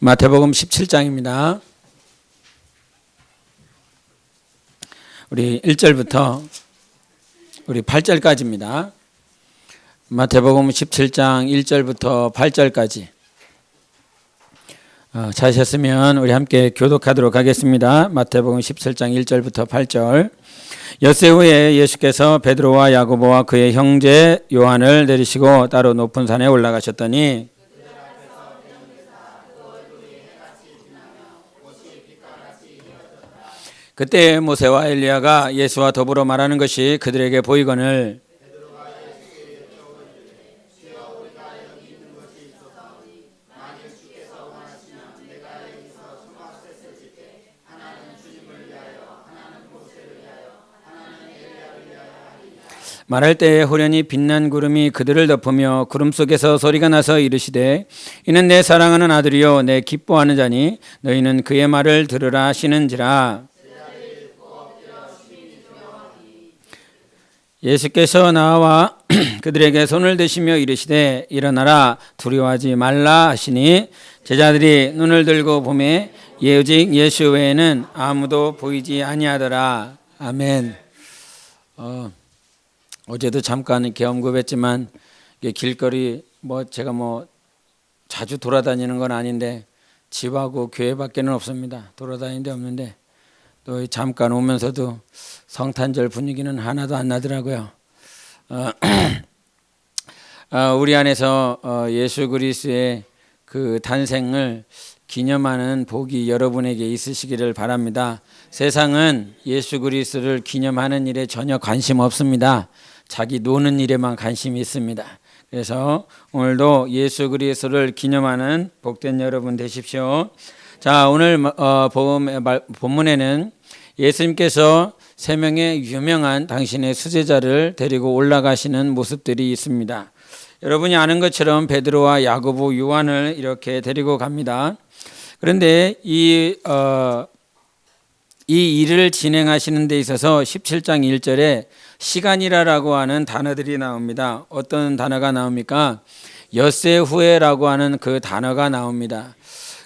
마태복음 17장입니다. 우리 1절부터 우리 8절까지입니다. 마태복음 17장 1절부터 8절까지. 찾으셨으면 우리 함께 교독하도록 하겠습니다. 마태복음 17장 1절부터 8절. 엿새 후에 예수께서 베드로와 야고보와 그의 형제 요한을 내리시고 따로 높은 산에 올라가셨더니 그때 모세와 엘리야가 예수와 더불어 말하는 것이 그들에게 보이거늘 말할 때에 호련히 빛난 구름이 그들을 덮으며 구름 속에서 소리가 나서 이르시되 이는 내 사랑하는 아들이요 내 기뻐하는 자니 너희는 그의 말을 들으라 하시는지라. 예수께서 나와 그들에게 손을 대시며 이르시되 일어나라 두려워하지 말라 하시니 제자들이 눈을 들고 보매 오직 예수 외에는 아무도 보이지 아니하더라. 아멘. 어제도 잠깐 이렇게 언급했지만 길거리 제가 자주 돌아다니는 건 아닌데 집하고 교회밖에는 없습니다. 돌아다니는 데 없는데 또 잠깐 오면서도 성탄절 분위기는 하나도 안 나더라고요. 우리 안에서 예수 그리스도의 그 탄생을 기념하는 복이 여러분에게 있으시기를 바랍니다. 세상은 예수 그리스도를 기념하는 일에 전혀 관심 없습니다. 자기 노는 일에만 관심이 있습니다. 그래서 오늘도 예수 그리스도를 기념하는 복된 여러분 되십시오. 자, 오늘 본문에는 예수님께서 세 명의 유명한 당신의 수제자를 데리고 올라가시는 모습들이 있습니다. 여러분이 아는 것처럼 베드로와 야고보, 요한을 이렇게 데리고 갑니다. 그런데 이 일을 진행하시는 데 있어서 17장 1절에 시간이라고 하는 단어들이 나옵니다. 어떤 단어가 나옵니까? 엿새 후에라고 하는 그 단어가 나옵니다.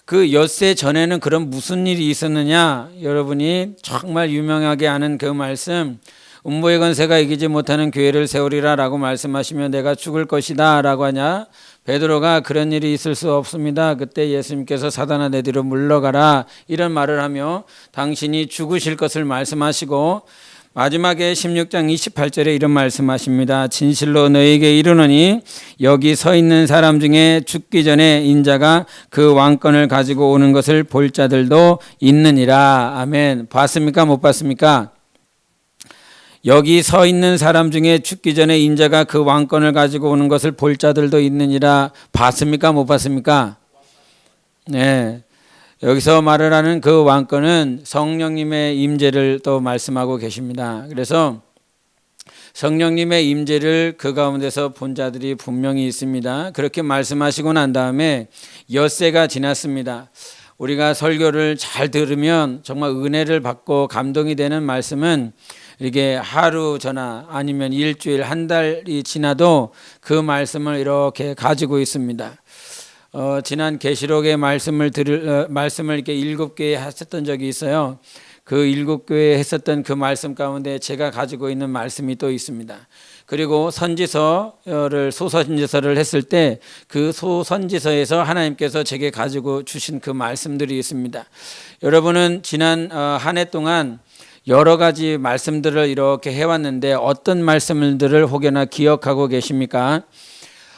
그 엿새 전에는 그런 무슨 일이 있었느냐? 여러분이 정말 유명하게 아는 그 말씀, 음보의 권세가 이기지 못하는 교회를 세우리라 라고 말씀하시면 내가 죽을 것이다 라고 하냐? 베드로가 그런 일이 있을 수 없습니다. 그때 예수님께서 사단아 내 뒤로 물러가라 이런 말을 하며 당신이 죽으실 것을 말씀하시고 마지막에 16장 28절에 이런 말씀하십니다. 진실로 너희에게 이르노니 여기 서 있는 사람 중에 죽기 전에 인자가 그 왕권을 가지고 오는 것을 볼 자들도 있느니라. 아멘. 봤습니까? 못 봤습니까? 여기 서 있는 사람 중에 죽기 전에 인자가 그 왕권을 가지고 오는 것을 볼 자들도 있느니라. 봤습니까? 못 봤습니까? 네. 여기서 말을 하는 그 왕권은 성령님의 임재를 또 말씀하고 계십니다. 그래서 성령님의 임재를 그 가운데서 본 자들이 분명히 있습니다. 그렇게 말씀하시고 난 다음에 엿새가 지났습니다. 우리가 설교를 잘 들으면 정말 은혜를 받고 감동이 되는 말씀은 이렇게 하루 전화 아니면 일주일 한 달이 지나도 그 말씀을 이렇게 가지고 있습니다. 지난 계시록의 말씀을 이렇게 7교회 했었던 적이 있어요. 그 7교회 했었던 그 말씀 가운데 제가 가지고 있는 말씀이 또 있습니다. 그리고 소선지서를 했을 때 그 소선지서에서 하나님께서 제게 가지고 주신 그 말씀들이 있습니다. 여러분은 지난 한 해 동안 여러 가지 말씀들을 이렇게 해왔는데 어떤 말씀들을 혹여나 기억하고 계십니까?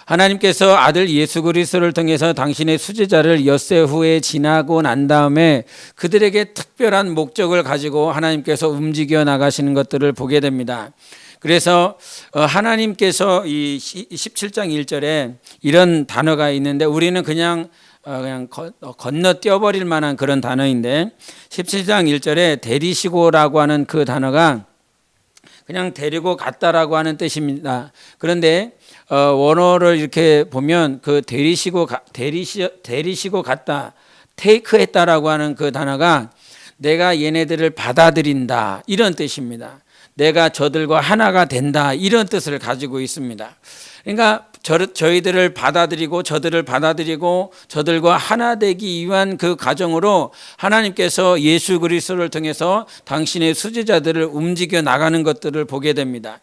하나님께서 아들 예수 그리스도를 통해서 당신의 수제자를 엿새 후에 지나고 난 다음에 그들에게 특별한 목적을 가지고 하나님께서 움직여 나가시는 것들을 보게 됩니다. 그래서 하나님께서 이 17장 1절에 이런 단어가 있는데 우리는 그냥 건너뛰어버릴 만한 그런 단어인데 17장 1절에 데리시고라고 하는 그 단어가 그냥 데리고 갔다라고 하는 뜻입니다. 그런데 원어를 이렇게 보면 그 데리시고 갔다, 테이크했다라고 하는 그 단어가 내가 얘네들을 받아들인다 이런 뜻입니다. 내가 저들과 하나가 된다, 이런 뜻을 가지고 있습니다. 그러니까 저희들을 받아들이고 저들을 받아들이고 저들과 하나 되기 위한 그 과정으로 하나님께서 예수 그리스도를 통해서 당신의 수제자들을 움직여 나가는 것들을 보게 됩니다.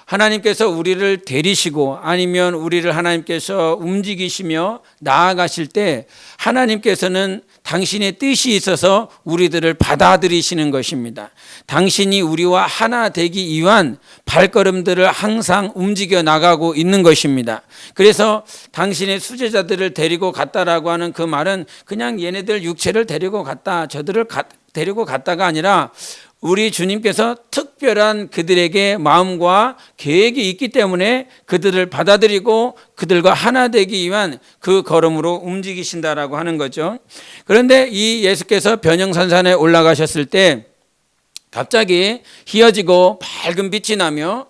하나님께서 우리를 데리시고 아니면 우리를 하나님께서 움직이시며 나아가실 때 하나님께서는 당신의 뜻이 있어서 우리들을 받아들이시는 것입니다. 당신이 우리와 하나 되기 위한 발걸음들을 항상 움직여 나가고 있는 것입니다. 그래서 당신의 수제자들을 데리고 갔다라고 하는 그 말은 그냥 얘네들 육체를 데리고 갔다, 저들을 데리고 갔다가 아니라 우리 주님께서 특별한 그들에게 마음과 계획이 있기 때문에 그들을 받아들이고 그들과 하나 되기 위한 그 걸음으로 움직이신다라고 하는 거죠. 그런데 이 예수께서 변형산산에 올라가셨을 때 갑자기 희어지고 밝은 빛이 나며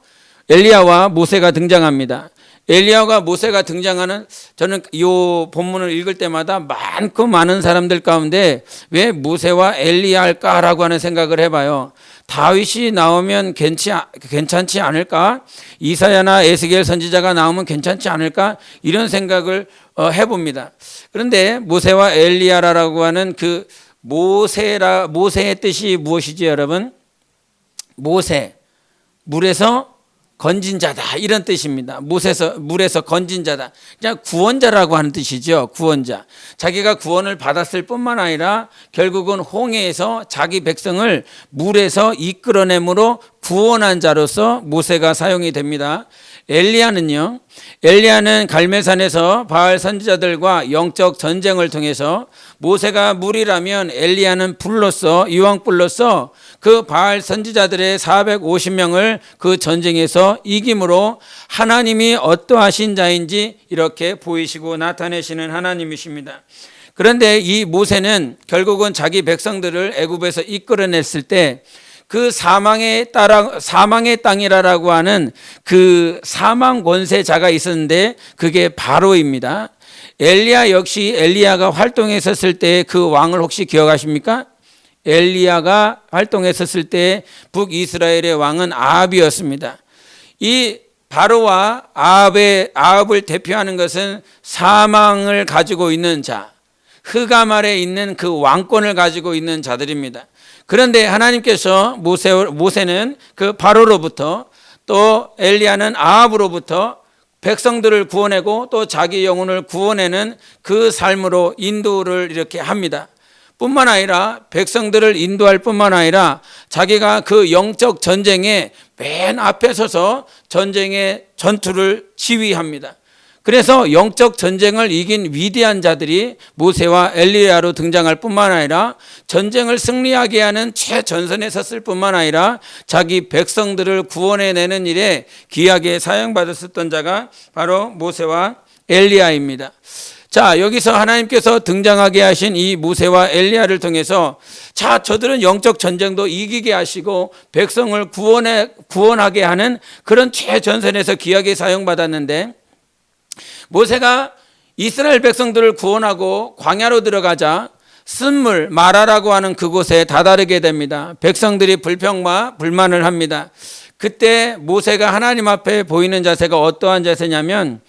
엘리야와 모세가 등장합니다. 엘리야와 모세가 등장하는, 저는 이 본문을 읽을 때마다 많고 많은 사람들 가운데 왜 모세와 엘리야 할까라고 하는 생각을 해봐요. 다윗이 나오면 괜찮지 않을까? 이사야나 에스겔 선지자가 나오면 괜찮지 않을까? 이런 생각을 해봅니다. 그런데 모세와 엘리야라고 하는 그 모세의 뜻이 무엇이지 여러분? 모세, 물에서 건진 자다, 이런 뜻입니다. 물에서 건진 자다. 그냥 구원자라고 하는 뜻이죠. 구원자. 자기가 구원을 받았을 뿐만 아니라 결국은 홍해에서 자기 백성을 물에서 이끌어내므로 구원한 자로서 모세가 사용이 됩니다. 엘리야는 갈멜산에서 바알 선지자들과 영적 전쟁을 통해서 모세가 물이라면 엘리야는 불로서, 유황불로서 그 바알 선지자들의 450명을 그 전쟁에서 이김으로 하나님이 어떠하신 자인지 이렇게 보이시고 나타내시는 하나님이십니다. 그런데 이 모세는 결국은 자기 백성들을 애굽에서 이끌어냈을 때 그 사망의 땅이라고 하는 그 사망 권세자가 있었는데 그게 바로입니다. 엘리야 역시 엘리야가 활동했었을 때 그 왕을 혹시 기억하십니까? 엘리야가 활동했었을 때 북이스라엘의 왕은 아합이었습니다. 이 바로와 아합을 대표하는 것은 사망을 가지고 있는 자, 흑암 아래 있는 그 왕권을 가지고 있는 자들입니다. 그런데 하나님께서 모세는 그 바로로부터, 또 엘리야는 아합으로부터 백성들을 구원하고 또 자기 영혼을 구원하는 그 삶으로 인도를 이렇게 합니다. 뿐만 아니라 백성들을 인도할 뿐만 아니라 자기가 그 영적 전쟁에 맨 앞에 서서 전쟁의 전투를 지휘합니다. 그래서 영적 전쟁을 이긴 위대한 자들이 모세와 엘리야로 등장할 뿐만 아니라 전쟁을 승리하게 하는 최전선에 섰을 뿐만 아니라 자기 백성들을 구원해내는 일에 귀하게 사용받았었던 자가 바로 모세와 엘리야입니다. 자, 여기서 하나님께서 등장하게 하신 이 모세와 엘리야를 통해서 자, 저들은 영적 전쟁도 이기게 하시고 백성을 구원하게 하는 그런 최전선에서 귀하게 사용받았는데, 모세가 이스라엘 백성들을 구원하고 광야로 들어가자 쓴물 마라라고 하는 그곳에 다다르게 됩니다. 백성들이 불평과 불만을 합니다. 그때 모세가 하나님 앞에 보이는 자세가 어떠한 자세냐면,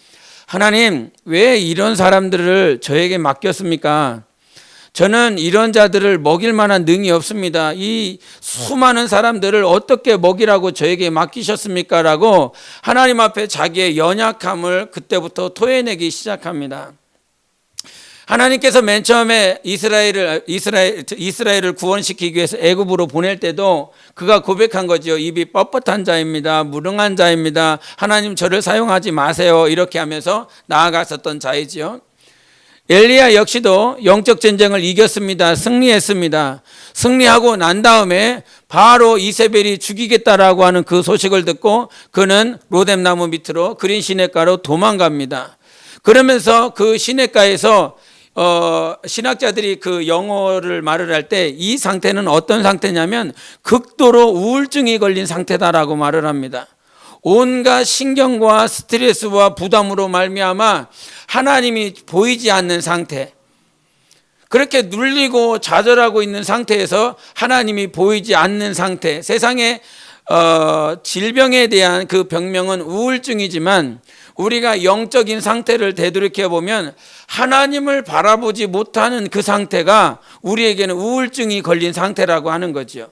하나님, 왜 이런 사람들을 저에게 맡겼습니까? 저는 이런 자들을 먹일 만한 능이 없습니다. 이 수많은 사람들을 어떻게 먹이라고 저에게 맡기셨습니까? 라고 하나님 앞에 자기의 연약함을 그때부터 토해내기 시작합니다. 하나님께서 맨 처음에 이스라엘을 구원시키기 위해서 애굽으로 보낼 때도 그가 고백한 거죠. 입이 뻣뻣한 자입니다. 무능한 자입니다. 하나님 저를 사용하지 마세요. 이렇게 하면서 나아갔었던 자이지요. 엘리야 역시도 영적 전쟁을 이겼습니다. 승리했습니다. 승리하고 난 다음에 바로 이세벨이 죽이겠다라고 하는 그 소식을 듣고 그는 로뎀나무 밑으로 그린 시냇가로 도망갑니다. 그러면서 그 시냇가에서 신학자들이 그 영어를 말을 할 때 이 상태는 어떤 상태냐면 극도로 우울증이 걸린 상태다라고 말을 합니다. 온갖 신경과 스트레스와 부담으로 말미암아 하나님이 보이지 않는 상태, 그렇게 눌리고 좌절하고 있는 상태에서 하나님이 보이지 않는 상태, 세상에 질병에 대한 그 병명은 우울증이지만 우리가 영적인 상태를 되돌이켜 보면 하나님을 바라보지 못하는 그 상태가 우리에게는 우울증이 걸린 상태라고 하는 거죠.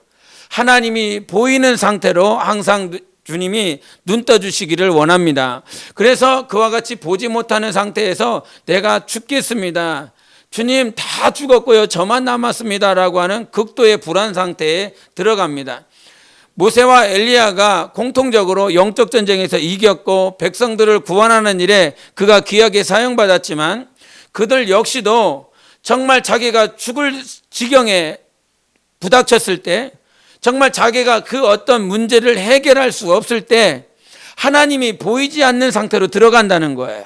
하나님이 보이는 상태로 항상 주님이 눈 떠주시기를 원합니다. 그래서 그와 같이 보지 못하는 상태에서 내가 죽겠습니다, 주님 다 죽었고요, 저만 남았습니다 라고 하는 극도의 불안 상태에 들어갑니다. 모세와 엘리야가 공통적으로 영적 전쟁에서 이겼고 백성들을 구원하는 일에 그가 귀하게 사용받았지만 그들 역시도 정말 자기가 죽을 지경에 부닥쳤을 때, 정말 자기가 그 어떤 문제를 해결할 수 없을 때 하나님이 보이지 않는 상태로 들어간다는 거예요.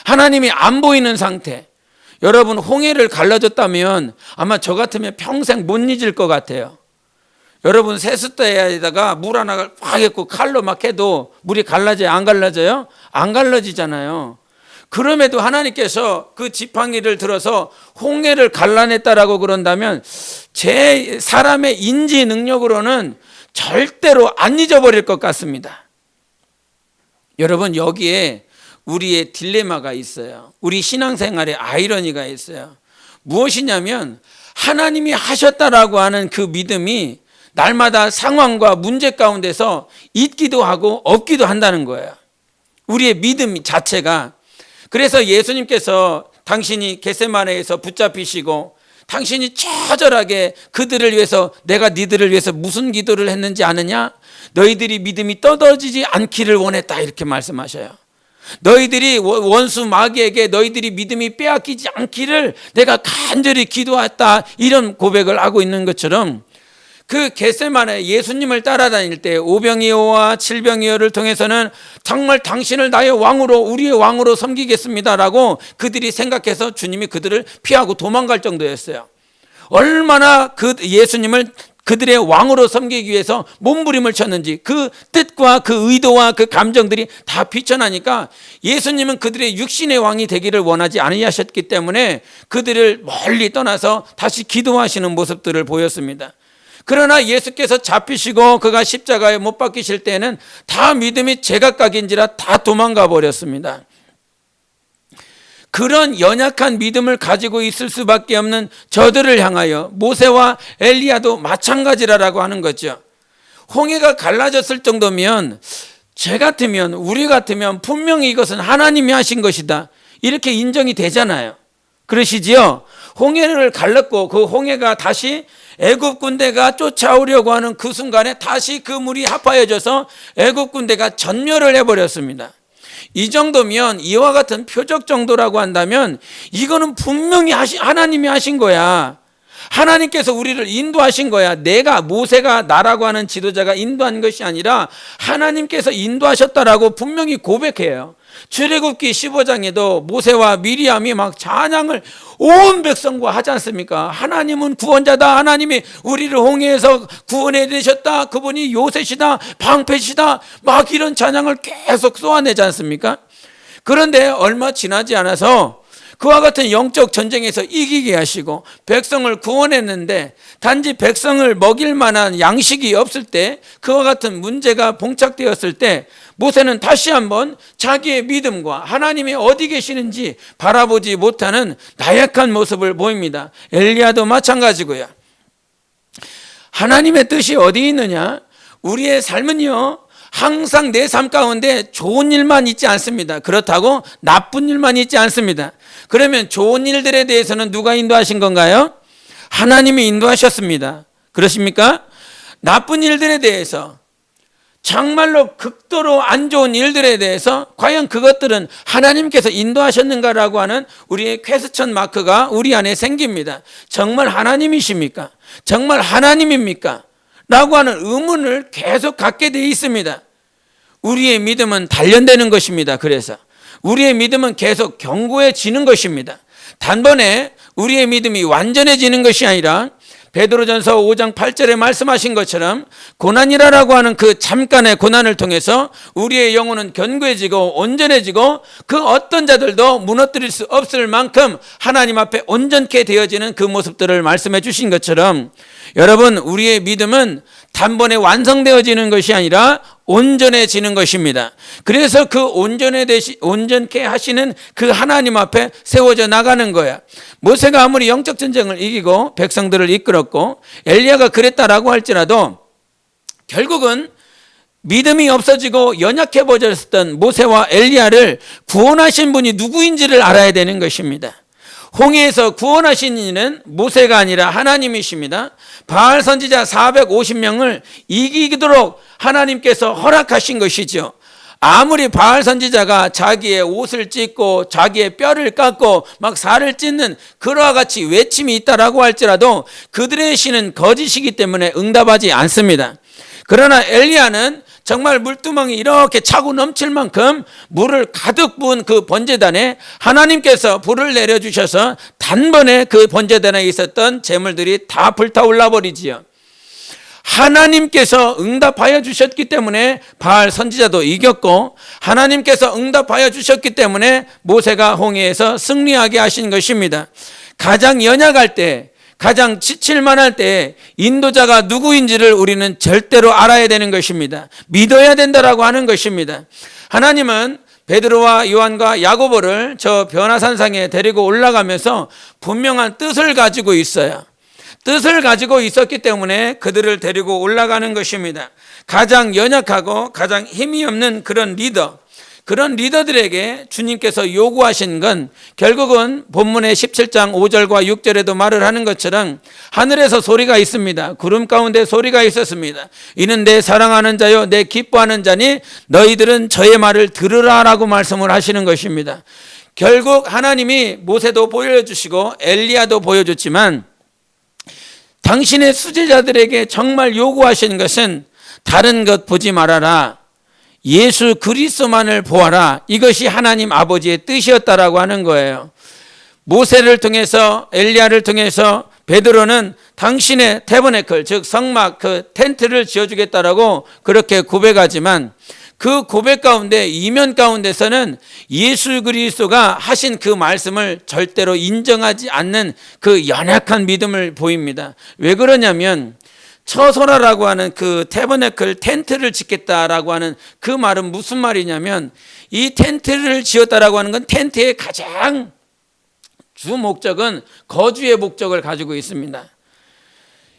하나님이 안 보이는 상태. 여러분, 홍해를 갈라줬다면 아마 저 같으면 평생 못 잊을 것 같아요. 여러분, 세숫대에다가 물 하나 팍 했고 칼로 막 해도 물이 갈라져요? 안 갈라져요? 안 갈라지잖아요. 그럼에도 하나님께서 그 지팡이를 들어서 홍해를 갈라냈다라고 그런다면 제 사람의 인지 능력으로는 절대로 안 잊어버릴 것 같습니다. 여러분, 여기에 우리의 딜레마가 있어요. 우리 신앙생활에 아이러니가 있어요. 무엇이냐면 하나님이 하셨다라고 하는 그 믿음이 날마다 상황과 문제 가운데서 있기도 하고 없기도 한다는 거예요. 우리의 믿음 자체가. 그래서 예수님께서 당신이 겟세마네에서 붙잡히시고 당신이 처절하게 그들을 위해서, 내가 니들을 위해서 무슨 기도를 했는지 아느냐? 너희들이 믿음이 떨어지지 않기를 원했다, 이렇게 말씀하셔요. 너희들이 원수 마귀에게 너희들이 믿음이 빼앗기지 않기를 내가 간절히 기도했다, 이런 고백을 하고 있는 것처럼 그 겟세마네 예수님을 따라다닐 때 오병이어와 칠병이어를 통해서는 정말 당신을 나의 왕으로, 우리의 왕으로 섬기겠습니다라고 그들이 생각해서 주님이 그들을 피하고 도망갈 정도였어요. 얼마나 그 예수님을 그들의 왕으로 섬기기 위해서 몸부림을 쳤는지 그 뜻과 그 의도와 그 감정들이 다 비춰나니까 예수님은 그들의 육신의 왕이 되기를 원하지 아니하셨기 때문에 그들을 멀리 떠나서 다시 기도하시는 모습들을 보였습니다. 그러나 예수께서 잡히시고 그가 십자가에 못 박히실 때는 다 믿음이 제각각인지라 다 도망가 버렸습니다. 그런 연약한 믿음을 가지고 있을 수밖에 없는 저들을 향하여 모세와 엘리야도 마찬가지라고 하는 거죠. 홍해가 갈라졌을 정도면 제 같으면, 우리 같으면 분명히 이것은 하나님이 하신 것이다, 이렇게 인정이 되잖아요. 그러시지요? 홍해를 갈랐고 그 홍해가 다시 애굽 군대가 쫓아오려고 하는 그 순간에 다시 그 물이 합하여져서 애굽 군대가 전멸을 해버렸습니다. 이 정도면, 이와 같은 표적 정도라고 한다면 이거는 분명히 하나님이 하신 거야. 하나님께서 우리를 인도하신 거야. 내가, 모세가, 나라고 하는 지도자가 인도한 것이 아니라 하나님께서 인도하셨다라고 분명히 고백해요. 출애굽기 15장에도 모세와 미리암이 막 찬양을 온 백성과 하지 않습니까? 하나님은 구원자다, 하나님이 우리를 홍해에서 구원해 내셨다, 그분이 요셉이다, 방패시다, 막 이런 찬양을 계속 쏘아내지 않습니까? 그런데 얼마 지나지 않아서 그와 같은 영적 전쟁에서 이기게 하시고 백성을 구원했는데 단지 백성을 먹일 만한 양식이 없을 때, 그와 같은 문제가 봉착되었을 때 모세는 다시 한번 자기의 믿음과 하나님이 어디 계시는지 바라보지 못하는 나약한 모습을 보입니다. 엘리야도 마찬가지고요. 하나님의 뜻이 어디 있느냐? 우리의 삶은요, 항상 내 삶 가운데 좋은 일만 있지 않습니다. 그렇다고 나쁜 일만 있지 않습니다. 그러면 좋은 일들에 대해서는 누가 인도하신 건가요? 하나님이 인도하셨습니다. 그렇습니까? 나쁜 일들에 대해서, 정말로 극도로 안 좋은 일들에 대해서 과연 그것들은 하나님께서 인도하셨는가라고 하는 우리의 퀘스천 마크가 우리 안에 생깁니다. 정말 하나님이십니까? 정말 하나님입니까? 라고 하는 의문을 계속 갖게 되어 있습니다. 우리의 믿음은 단련되는 것입니다. 그래서 우리의 믿음은 계속 견고해지는 것입니다. 단번에 우리의 믿음이 완전해지는 것이 아니라 베드로전서 5장 8절에 말씀하신 것처럼 고난이라고 하는 그 잠깐의 고난을 통해서 우리의 영혼은 견고해지고 온전해지고 그 어떤 자들도 무너뜨릴 수 없을 만큼 하나님 앞에 온전케 되어지는 그 모습들을 말씀해 주신 것처럼 여러분, 우리의 믿음은 단번에 완성되어지는 것이 아니라 온전해지는 것입니다. 그래서 그 온전케 하시는 그 하나님 앞에 세워져 나가는 거야. 모세가 아무리 영적 전쟁을 이기고 백성들을 이끌었고 엘리야가 그랬다라고 할지라도 결국은 믿음이 없어지고 연약해 버렸던 모세와 엘리야를 구원하신 분이 누구인지를 알아야 되는 것입니다. 홍해에서 구원하신 이는 모세가 아니라 하나님이십니다. 바알 선지자 450명을 이기도록 하나님께서 허락하신 것이죠. 아무리 바알 선지자가 자기의 옷을 찢고 자기의 뼈를 깎고 막 살을 찢는 그와 같이 외침이 있다라고 할지라도 그들의 신은 거짓이기 때문에 응답하지 않습니다. 그러나 엘리야는 정말 물두멍이 이렇게 차고 넘칠 만큼 물을 가득 부은 그 번제단에 하나님께서 불을 내려주셔서 단번에 그 번제단에 있었던 재물들이 다 불타올라 버리지요. 하나님께서 응답하여 주셨기 때문에 바알 선지자도 이겼고 하나님께서 응답하여 주셨기 때문에 모세가 홍해에서 승리하게 하신 것입니다. 가장 연약할 때, 가장 지칠만할 때 인도자가 누구인지를 우리는 절대로 알아야 되는 것입니다. 믿어야 된다라고 하는 것입니다. 하나님은 베드로와 요한과 야고보를 저 변화산상에 데리고 올라가면서 분명한 뜻을 가지고 있어요. 뜻을 가지고 있었기 때문에 그들을 데리고 올라가는 것입니다. 가장 연약하고 가장 힘이 없는 그런 리더, 그런 리더들에게 주님께서 요구하신 건 결국은 본문의 17장 5절과 6절에도 말을 하는 것처럼 하늘에서 소리가 있습니다. 구름 가운데 소리가 있었습니다. 이는 내 사랑하는 자요 내 기뻐하는 자니 너희들은 저의 말을 들으라라고 말씀을 하시는 것입니다. 결국 하나님이 모세도 보여주시고 엘리야도 보여줬지만 당신의 수제자들에게 정말 요구하신 것은 다른 것 보지 말아라. 예수 그리스도만을 보아라. 이것이 하나님 아버지의 뜻이었다라고 하는 거예요. 모세를 통해서 엘리야를 통해서 베드로는 당신의 태버네클 즉 성막 그 텐트를 지어주겠다라고 그렇게 고백하지만 그 고백 가운데 이면 가운데서는 예수 그리스도가 하신 그 말씀을 절대로 인정하지 않는 그 연약한 믿음을 보입니다. 왜 그러냐면 처소라라고 하는 그 태버네클 텐트를 짓겠다라고 하는 그 말은 무슨 말이냐면 이 텐트를 지었다라고 하는 건 텐트의 가장 주 목적은 거주의 목적을 가지고 있습니다.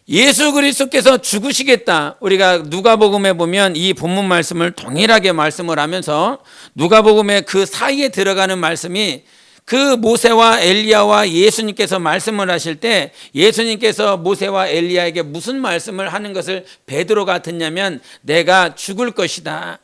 예수 그리스도께서 죽으시겠다. 우리가 누가복음에 보면 이 본문 말씀을 동일하게 말씀을 하면서 누가복음의 그 사이에 들어가는 말씀이 그 모세와 엘리야와 예수님께서 말씀을 하실 때 예수님께서 모세와 엘리야에게 무슨 말씀을 하는 것을 베드로가 듣냐면 내가 죽을 것이다.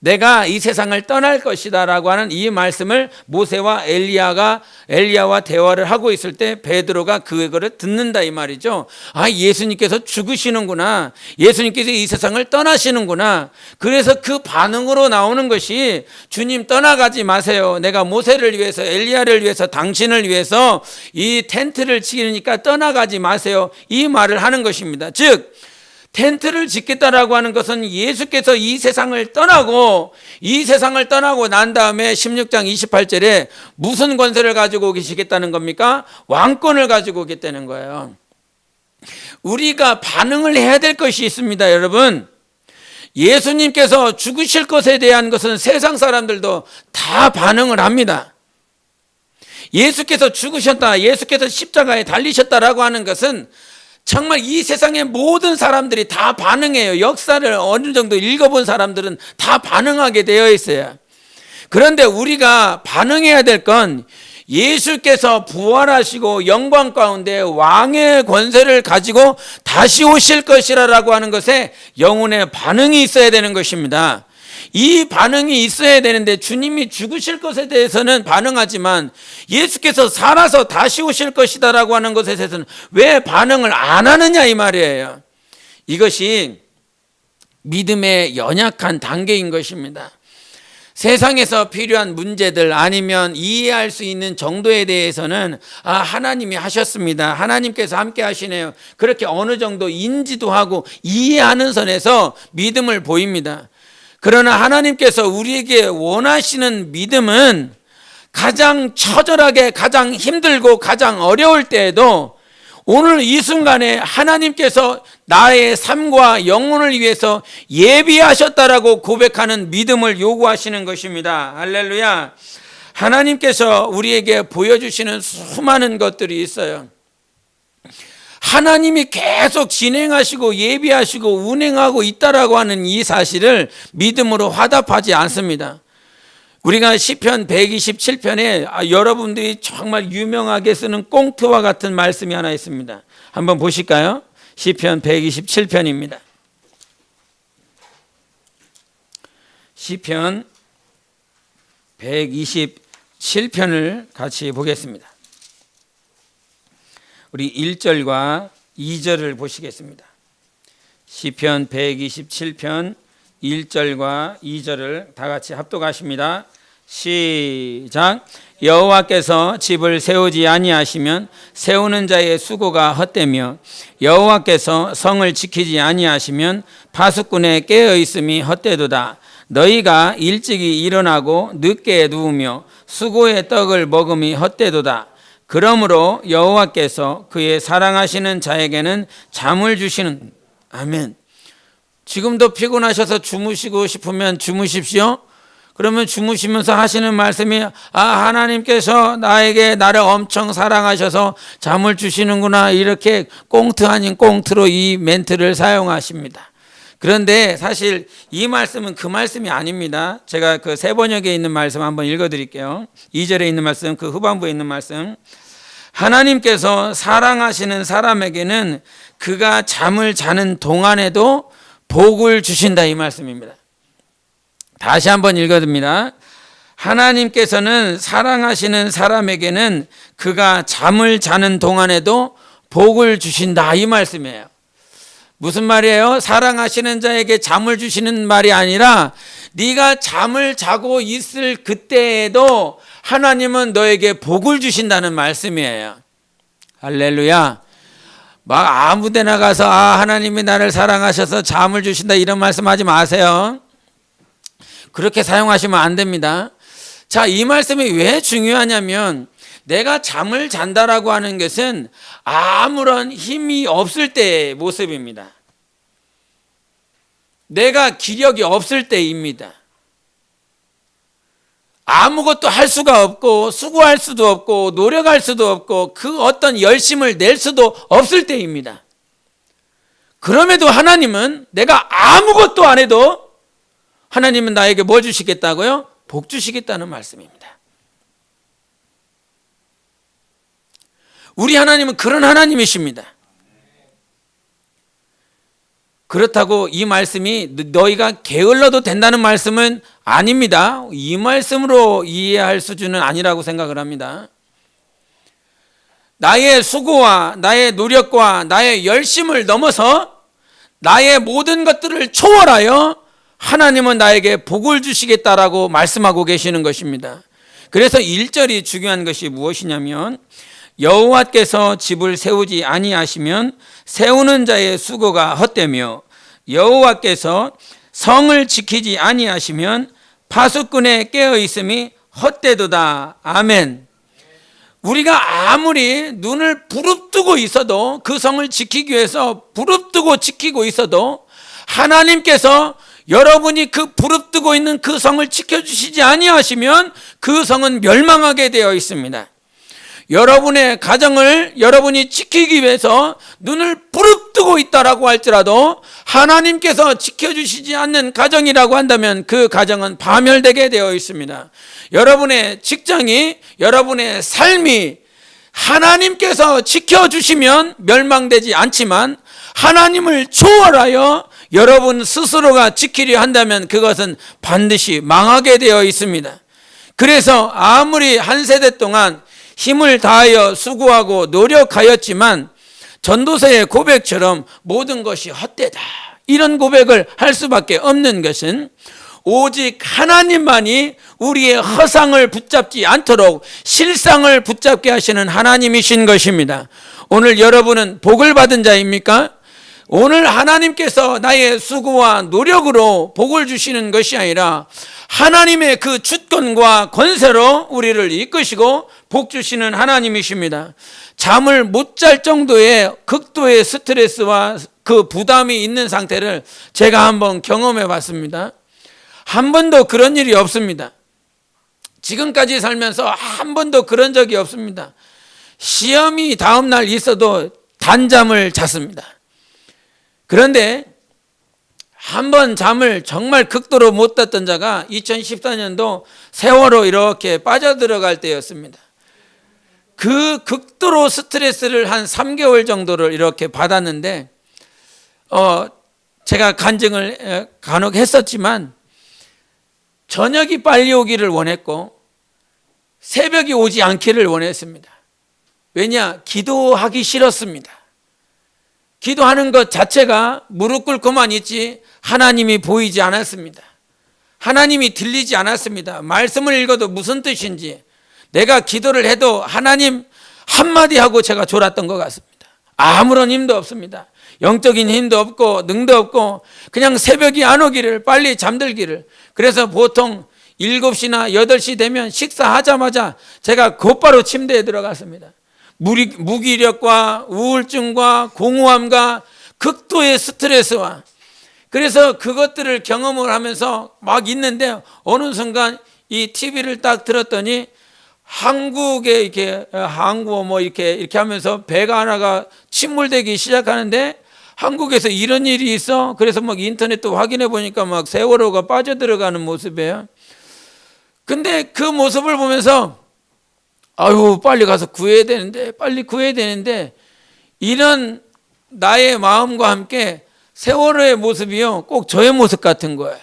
내가 이 세상을 떠날 것이다 라고 하는 이 말씀을 모세와 엘리야와 대화를 하고 있을 때 베드로가 그거를 듣는다 이 말이죠. 아, 예수님께서 죽으시는구나. 예수님께서 이 세상을 떠나시는구나. 그래서 그 반응으로 나오는 것이 주님 떠나가지 마세요. 내가 모세를 위해서 엘리야를 위해서 당신을 위해서 이 텐트를 치니까 떠나가지 마세요. 이 말을 하는 것입니다. 즉 텐트를 짓겠다라고 하는 것은 예수께서 이 세상을 떠나고 난 다음에 16장 28절에 무슨 권세를 가지고 계시겠다는 겁니까? 왕권을 가지고 오겠다는 거예요. 우리가 반응을 해야 될 것이 있습니다, 여러분. 예수님께서 죽으실 것에 대한 것은 세상 사람들도 다 반응을 합니다. 예수께서 죽으셨다, 예수께서 십자가에 달리셨다라고 하는 것은 정말 이 세상의 모든 사람들이 다 반응해요. 역사를 어느 정도 읽어본 사람들은 다 반응하게 되어 있어요. 그런데 우리가 반응해야 될 건 예수께서 부활하시고 영광 가운데 왕의 권세를 가지고 다시 오실 것이라고 하는 것에 영혼의 반응이 있어야 되는 것입니다. 이 반응이 있어야 되는데 주님이 죽으실 것에 대해서는 반응하지만 예수께서 살아서 다시 오실 것이다라고 하는 것에 대해서는 왜 반응을 안 하느냐 이 말이에요. 이것이 믿음의 연약한 단계인 것입니다. 세상에서 필요한 문제들 아니면 이해할 수 있는 정도에 대해서는 하나님이 하셨습니다. 하나님께서 함께 하시네요. 그렇게 어느 정도 인지도 하고 이해하는 선에서 믿음을 보입니다. 그러나 하나님께서 우리에게 원하시는 믿음은 가장 처절하게, 가장 힘들고 가장 어려울 때에도 오늘 이 순간에 하나님께서 나의 삶과 영혼을 위해서 예비하셨다라고 고백하는 믿음을 요구하시는 것입니다. 할렐루야. 하나님께서 우리에게 보여주시는 수많은 것들이 있어요. 하나님이 계속 진행하시고 예비하시고 운행하고 있다라고 하는 이 사실을 믿음으로 화답하지 않습니다. 우리가 시편 127편에 여러분들이 정말 유명하게 쓰는 꽁트와 같은 말씀이 하나 있습니다. 한번 보실까요? 시편 127편입니다. 시편 127편을 같이 보겠습니다. 우리 1절과 2절을 보시겠습니다. 시편 127편 1절과 2절을 다 같이 합독하십니다. 시작. 여호와께서 집을 세우지 아니하시면 세우는 자의 수고가 헛되며 여호와께서 성을 지키지 아니하시면 파수꾼의 깨어 있음이 헛되도다. 너희가 일찍이 일어나고 늦게 누우며 수고의 떡을 먹음이 헛되도다. 그러므로 여호와께서 그의 사랑하시는 자에게는 잠을 주시는. 아멘. 지금도 피곤하셔서 주무시고 싶으면 주무십시오. 그러면 주무시면서 하시는 말씀이 하나님께서 나를 엄청 사랑하셔서 잠을 주시는구나, 이렇게 꽁트 아닌 꽁트로 이 멘트를 사용하십니다. 그런데 사실 이 말씀은 그 말씀이 아닙니다. 제가 그 새 번역에 있는 말씀 한번 읽어드릴게요. 2절에 있는 말씀, 그 후반부에 있는 말씀. 하나님께서 사랑하시는 사람에게는 그가 잠을 자는 동안에도 복을 주신다, 이 말씀입니다. 다시 한번 읽어듭니다. 하나님께서는 사랑하시는 사람에게는 그가 잠을 자는 동안에도 복을 주신다, 이 말씀이에요. 무슨 말이에요? 사랑하시는 자에게 잠을 주시는 말이 아니라 네가 잠을 자고 있을 그때에도 하나님은 너에게 복을 주신다는 말씀이에요. 할렐루야. 막 아무 데나 가서 하나님이 나를 사랑하셔서 잠을 주신다, 이런 말씀하지 마세요. 그렇게 사용하시면 안 됩니다. 자, 이 말씀이 왜 중요하냐면 내가 잠을 잔다라고 하는 것은 아무런 힘이 없을 때의 모습입니다. 내가 기력이 없을 때입니다. 아무것도 할 수가 없고 수고할 수도 없고 노력할 수도 없고 그 어떤 열심을 낼 수도 없을 때입니다. 그럼에도 하나님은 내가 아무것도 안 해도 하나님은 나에게 뭐 주시겠다고요? 복 주시겠다는 말씀입니다. 우리 하나님은 그런 하나님이십니다. 그렇다고 이 말씀이 너희가 게을러도 된다는 말씀은 아닙니다. 이 말씀으로 이해할 수준은 아니라고 생각을 합니다. 나의 수고와 나의 노력과 나의 열심을 넘어서 나의 모든 것들을 초월하여 하나님은 나에게 복을 주시겠다라고 말씀하고 계시는 것입니다. 그래서 1절이 중요한 것이 무엇이냐면 여호와께서 집을 세우지 아니하시면 세우는 자의 수고가 헛되며 여호와께서 성을 지키지 아니하시면 파수꾼의 깨어 있음이 헛되도다. 아멘. 우리가 아무리 눈을 부릅뜨고 있어도 그 성을 지키기 위해서 부릅뜨고 지키고 있어도 하나님께서 여러분이 그 부릅뜨고 있는 그 성을 지켜주시지 아니하시면 그 성은 멸망하게 되어 있습니다. 여러분의 가정을 여러분이 지키기 위해서 눈을 부릅뜨고 있다라고 할지라도 하나님께서 지켜주시지 않는 가정이라고 한다면 그 가정은 파멸되게 되어 있습니다. 여러분의 직장이, 여러분의 삶이 하나님께서 지켜주시면 멸망되지 않지만 하나님을 초월하여 여러분 스스로가 지키려 한다면 그것은 반드시 망하게 되어 있습니다. 그래서 아무리 한 세대 동안 힘을 다하여 수고하고 노력하였지만 전도서의 고백처럼 모든 것이 헛되다, 이런 고백을 할 수밖에 없는 것은 오직 하나님만이 우리의 허상을 붙잡지 않도록 실상을 붙잡게 하시는 하나님이신 것입니다. 오늘 여러분은 복을 받은 자입니까? 오늘 하나님께서 나의 수고와 노력으로 복을 주시는 것이 아니라 하나님의 그 주권과 권세로 우리를 이끄시고 복 주시는 하나님이십니다. 잠을 못 잘 정도의 극도의 스트레스와 그 부담이 있는 상태를 제가 한번 경험해 봤습니다. 한 번도 그런 일이 없습니다. 지금까지 살면서 한 번도 그런 적이 없습니다. 시험이 다음날 있어도 단잠을 잤습니다. 그런데 한 번 잠을 정말 극도로 못 잤던 자가 2014년도 세월호 이렇게 빠져들어갈 때였습니다. 그 극도로 스트레스를 한 3개월 정도를 이렇게 받았는데 제가 간증을 간혹 했었지만 저녁이 빨리 오기를 원했고 새벽이 오지 않기를 원했습니다. 왜냐? 기도하기 싫었습니다. 기도하는 것 자체가 무릎 꿇고만 있지 하나님이 보이지 않았습니다. 하나님이 들리지 않았습니다. 말씀을 읽어도 무슨 뜻인지 내가 기도를 해도 하나님 한마디 하고 제가 졸았던 것 같습니다. 아무런 힘도 없습니다. 영적인 힘도 없고 능도 없고 그냥 새벽이 안 오기를, 빨리 잠들기를. 그래서 보통 7시나 8시 되면 식사하자마자 제가 곧바로 침대에 들어갔습니다. 무기력과 우울증과 공허함과 극도의 스트레스와, 그래서 그것들을 경험을 하면서 막 있는데 어느 순간 이 TV를 딱 들었더니 한국에 이렇게 항구 뭐 이렇게 하면서 배가 하나가 침몰되기 시작하는데 한국에서 이런 일이 있어. 그래서 막 인터넷도 확인해 보니까 막 세월호가 빠져들어가는 모습이에요. 근데 그 모습을 보면서 아유, 빨리 가서 구해야 되는데, 빨리 구해야 되는데, 이런 나의 마음과 함께 세월호의 모습이요, 꼭 저의 모습 같은 거예요.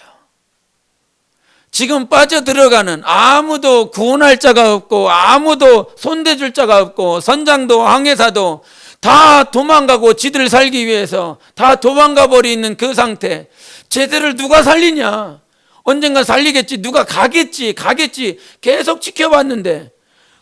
지금 빠져들어가는, 아무도 구원할 자가 없고 아무도 손대줄 자가 없고 선장도 항해사도 다 도망가고 지들 살기 위해서 다 도망가 버리는 그 상태. 쟤들을 누가 살리냐? 언젠가 살리겠지, 누가 가겠지 계속 지켜봤는데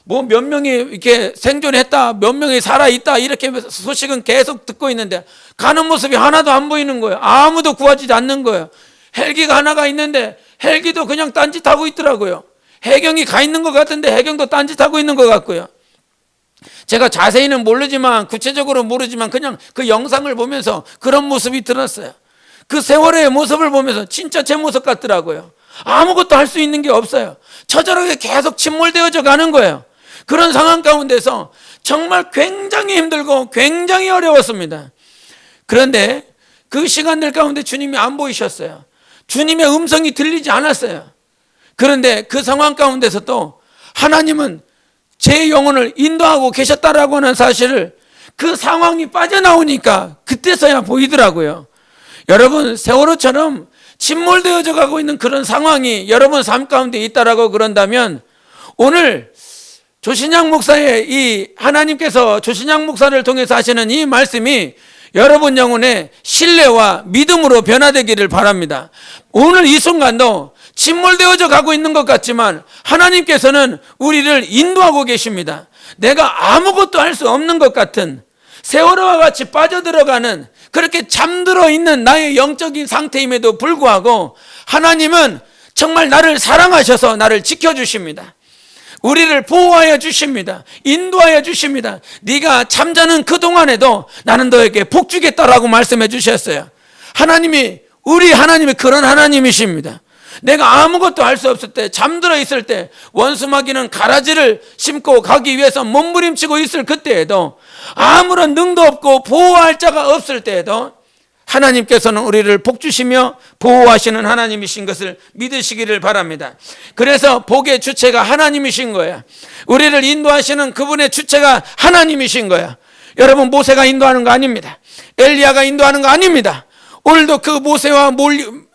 뭐 몇 명이 이렇게 생존했다, 몇 명이 살아있다, 이렇게 소식은 계속 듣고 있는데 가는 모습이 하나도 안 보이는 거예요. 아무도 구하지 않는 거예요. 헬기가 하나가 있는데 헬기도 그냥 딴짓하고 있더라고요. 해경이 가 있는 것 같은데 해경도 딴짓하고 있는 것 같고요. 제가 자세히는 모르지만, 구체적으로 모르지만 그냥 그 영상을 보면서 그런 모습이 들었어요. 그 세월호의 모습을 보면서 진짜 제 모습 같더라고요. 아무것도 할 수 있는 게 없어요. 처절하게 계속 침몰되어져 가는 거예요. 그런 상황 가운데서 정말 굉장히 힘들고 굉장히 어려웠습니다. 그런데 그 시간들 가운데 주님이 안 보이셨어요. 주님의 음성이 들리지 않았어요. 그런데 그 상황 가운데서 또 하나님은 제 영혼을 인도하고 계셨다라고 하는 사실을 그 상황이 빠져나오니까 그때서야 보이더라고요. 여러분, 세월호처럼 침몰되어져 가고 있는 그런 상황이 여러분 삶 가운데 있다라고 그런다면 오늘 조신양 목사의 이 하나님께서 조신양 목사를 통해서 하시는 이 말씀이 여러분 영혼의 신뢰와 믿음으로 변화되기를 바랍니다. 오늘 이 순간도 침몰되어져 가고 있는 것 같지만 하나님께서는 우리를 인도하고 계십니다. 내가 아무것도 할 수 없는 것 같은, 세월호와 같이 빠져들어가는, 그렇게 잠들어 있는 나의 영적인 상태임에도 불구하고 하나님은 정말 나를 사랑하셔서 나를 지켜주십니다. 우리를 보호하여 주십니다. 인도하여 주십니다. 네가 잠자는 그동안에도 나는 너에게 복 주겠다라고 말씀해 주셨어요. 우리 하나님이 그런 하나님이십니다. 내가 아무것도 할 수 없을 때, 잠들어 있을 때, 원수마귀는 가라지를 심고 가기 위해서 몸부림치고 있을 그때에도, 아무런 능도 없고 보호할 자가 없을 때에도 하나님께서는 우리를 복 주시며 보호하시는 하나님이신 것을 믿으시기를 바랍니다. 그래서 복의 주체가 하나님이신 거야. 우리를 인도하시는 그분의 주체가 하나님이신 거야. 여러분, 모세가 인도하는 거 아닙니다. 엘리야가 인도하는 거 아닙니다. 오늘도 그 모세와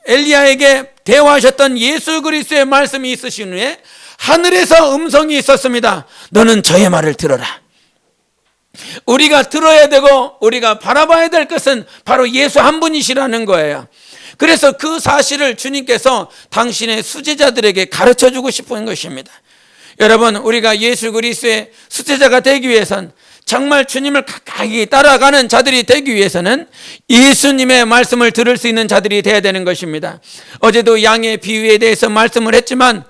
엘리야에게 대화하셨던 예수 그리스도의 말씀이 있으신 후에 하늘에서 음성이 있었습니다. 너는 저의 말을 들어라. 우리가 들어야 되고 우리가 바라봐야 될 것은 바로 예수 한 분이시라는 거예요. 그래서 그 사실을 주님께서 당신의 수제자들에게 가르쳐주고 싶은 것입니다. 여러분, 우리가 예수 그리스도의 수제자가 되기 위해선, 정말 주님을 가까이 따라가는 자들이 되기 위해서는 예수님의 말씀을 들을 수 있는 자들이 되어야 되는 것입니다. 어제도 양의 비유에 대해서 말씀을 했지만,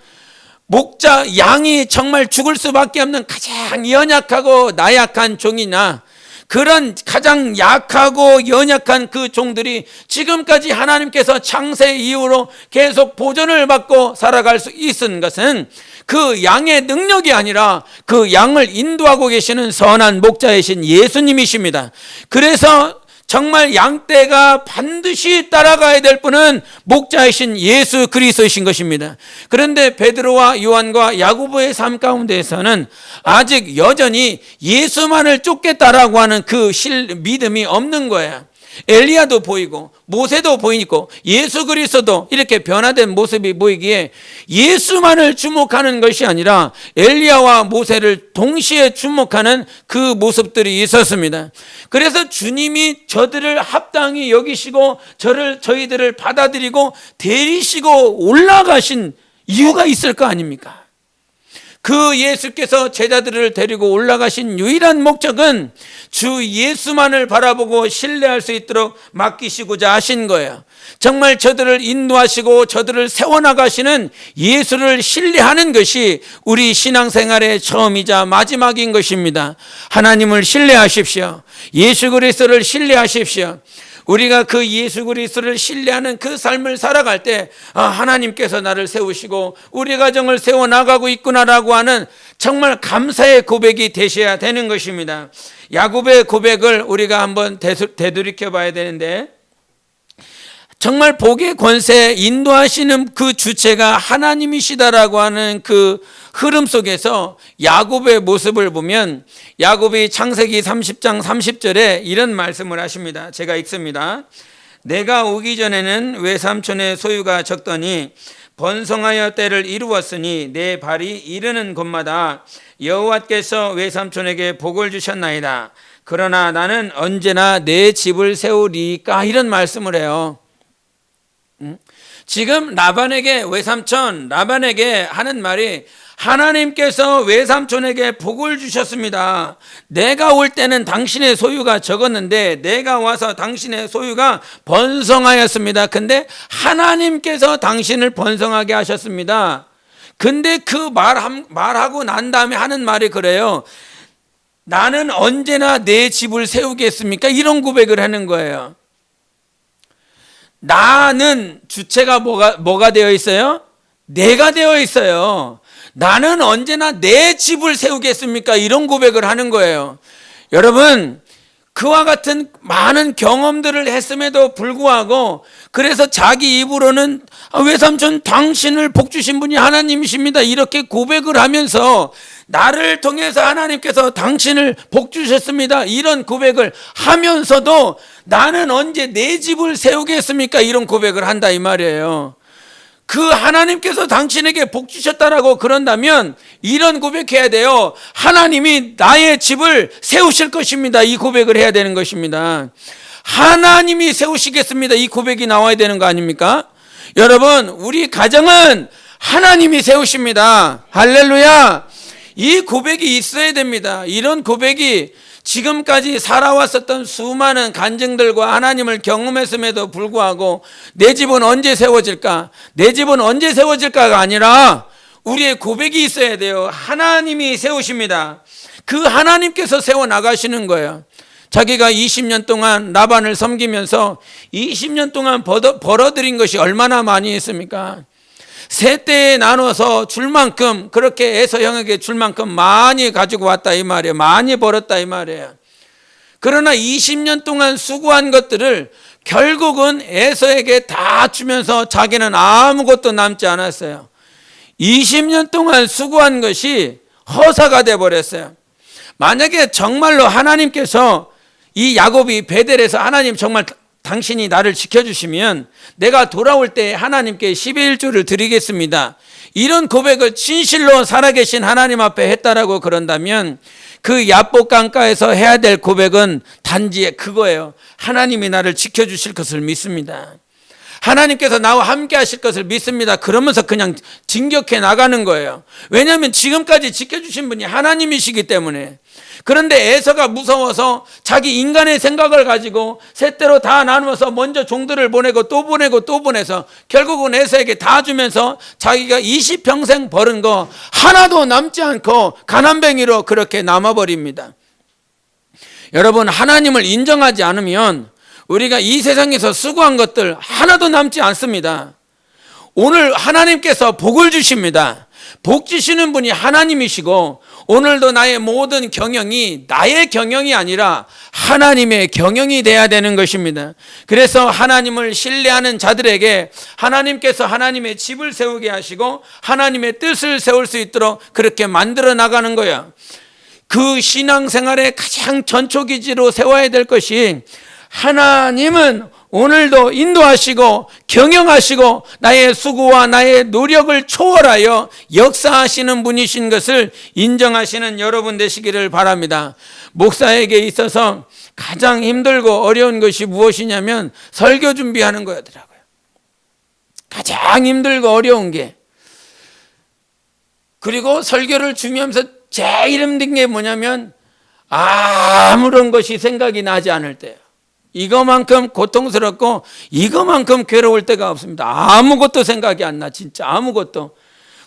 양이 정말 죽을 수밖에 없는 가장 연약하고 나약한 종이나 그런 가장 약하고 연약한 그 종들이 지금까지 하나님께서 창세 이후로 계속 보존을 받고 살아갈 수 있은 것은 그 양의 능력이 아니라 그 양을 인도하고 계시는 선한 목자이신 예수님이십니다. 그래서 정말 양떼가 반드시 따라가야 될 분은 목자이신 예수 그리스도이신 것입니다. 그런데 베드로와 요한과 야고보의 삶 가운데에서는 아직 여전히 예수만을 쫓겠다라고 하는 그 믿음이 없는 거예요. 엘리야도 보이고 모세도 보이고 예수 그리스도도 이렇게 변화된 모습이 보이기에 예수만을 주목하는 것이 아니라 엘리야와 모세를 동시에 주목하는 그 모습들이 있었습니다. 그래서 주님이 저들을 합당히 여기시고 저희들을 받아들이고 데리시고 올라가신 이유가 있을 거 아닙니까? 그 예수께서 제자들을 데리고 올라가신 유일한 목적은 주 예수만을 바라보고 신뢰할 수 있도록 맡기시고자 하신 거예요. 정말 저들을 인도하시고 저들을 세워나가시는 예수를 신뢰하는 것이 우리 신앙생활의 처음이자 마지막인 것입니다. 하나님을 신뢰하십시오. 예수 그리스도를 신뢰하십시오. 우리가 그 예수 그리스도를 신뢰하는 그 삶을 살아갈 때 하나님께서 나를 세우시고 우리 가정을 세워나가고 있구나라고 하는 정말 감사의 고백이 되셔야 되는 것입니다. 야곱의 고백을 우리가 한번 되돌이켜 봐야 되는데, 정말 복의 권세 인도하시는 그 주체가 하나님이시다라고 하는 그 흐름 속에서 야곱의 모습을 보면, 야곱이 창세기 30장 30절에 이런 말씀을 하십니다. 제가 읽습니다. 내가 오기 전에는 외삼촌의 소유가 적더니 번성하여 때를 이루었으니 내 발이 이르는 곳마다 여호와께서 외삼촌에게 복을 주셨나이다. 그러나 나는 언제나 내 집을 세우리까, 이런 말씀을 해요. 지금 외삼촌 라반에게 하는 말이, 하나님께서 외삼촌에게 복을 주셨습니다. 내가 올 때는 당신의 소유가 적었는데 내가 와서 당신의 소유가 번성하였습니다. 근데 하나님께서 당신을 번성하게 하셨습니다. 근데 그 말하고 난 다음에 하는 말이 그래요. 나는 언제나 내 집을 세우겠습니까? 이런 고백을 하는 거예요. 나는 주체가 뭐가 되어 있어요? 내가 되어 있어요. 나는 언제나 내 집을 세우겠습니까? 이런 고백을 하는 거예요. 여러분, 그와 같은 많은 경험들을 했음에도 불구하고, 그래서 자기 입으로는 외삼촌 당신을 복주신 분이 하나님이십니다, 이렇게 고백을 하면서 나를 통해서 하나님께서 당신을 복주셨습니다, 이런 고백을 하면서도 나는 언제 내 집을 세우겠습니까? 이런 고백을 한다 이 말이에요. 그 하나님께서 당신에게 복 주셨다라고 그런다면 이런 고백해야 돼요. 하나님이 나의 집을 세우실 것입니다, 이 고백을 해야 되는 것입니다. 하나님이 세우시겠습니다, 이 고백이 나와야 되는 거 아닙니까? 여러분, 우리 가정은 하나님이 세우십니다. 할렐루야. 이 고백이 있어야 됩니다. 이런 고백이 지금까지 살아왔었던 수많은 간증들과 하나님을 경험했음에도 불구하고 내 집은 언제 세워질까? 내 집은 언제 세워질까가 아니라 우리의 고백이 있어야 돼요. 하나님이 세우십니다. 그 하나님께서 세워나가시는 거예요. 자기가 20년 동안 라반을 섬기면서 20년 동안 벌어들인 것이 얼마나 많이 있습니까? 세 때에 나눠서 줄 만큼, 그렇게 에서 형에게 줄 만큼 많이 가지고 왔다 이 말이에요. 많이 벌었다 이 말이에요. 그러나 20년 동안 수고한 것들을 결국은 에서에게 다 주면서 자기는 아무것도 남지 않았어요. 20년 동안 수고한 것이 허사가 돼버렸어요. 만약에 정말로 하나님께서 이 야곱이 베델에서 하나님 정말 당신이 나를 지켜주시면 내가 돌아올 때 하나님께 11조를 드리겠습니다, 이런 고백을 진실로 살아계신 하나님 앞에 했다라고 그런다면 그 야복 강가에서 해야 될 고백은 단지 그거예요. 하나님이 나를 지켜주실 것을 믿습니다. 하나님께서 나와 함께 하실 것을 믿습니다. 그러면서 그냥 진격해 나가는 거예요. 왜냐하면 지금까지 지켜주신 분이 하나님이시기 때문에. 그런데 에서가 무서워서 자기 인간의 생각을 가지고 셋대로 다 나누어서 먼저 종들을 보내고 또 보내고 또 보내서 결국은 에서에게 다 주면서 자기가 20평생 벌은 거 하나도 남지 않고 가난뱅이로 그렇게 남아버립니다. 여러분, 하나님을 인정하지 않으면 우리가 이 세상에서 수고한 것들 하나도 남지 않습니다. 오늘 하나님께서 복을 주십니다. 복 주시는 분이 하나님이시고 오늘도 나의 모든 경영이 나의 경영이 아니라 하나님의 경영이 돼야 되는 것입니다. 그래서 하나님을 신뢰하는 자들에게 하나님께서 하나님의 집을 세우게 하시고 하나님의 뜻을 세울 수 있도록 그렇게 만들어 나가는 거야. 그 신앙생활의 가장 전초기지로 세워야 될 것이 하나님은 오늘도 인도하시고 경영하시고 나의 수고와 나의 노력을 초월하여 역사하시는 분이신 것을 인정하시는 여러분 되시기를 바랍니다. 목사에게 있어서 가장 힘들고 어려운 것이 무엇이냐면 설교 준비하는 거더라고요. 가장 힘들고 어려운 게. 그리고 설교를 준비하면서 제일 힘든 게 뭐냐면 아무런 것이 생각이 나지 않을 때예요. 이거만큼 고통스럽고 이거만큼 괴로울 때가 없습니다. 아무것도 생각이 안 나. 진짜 아무것도.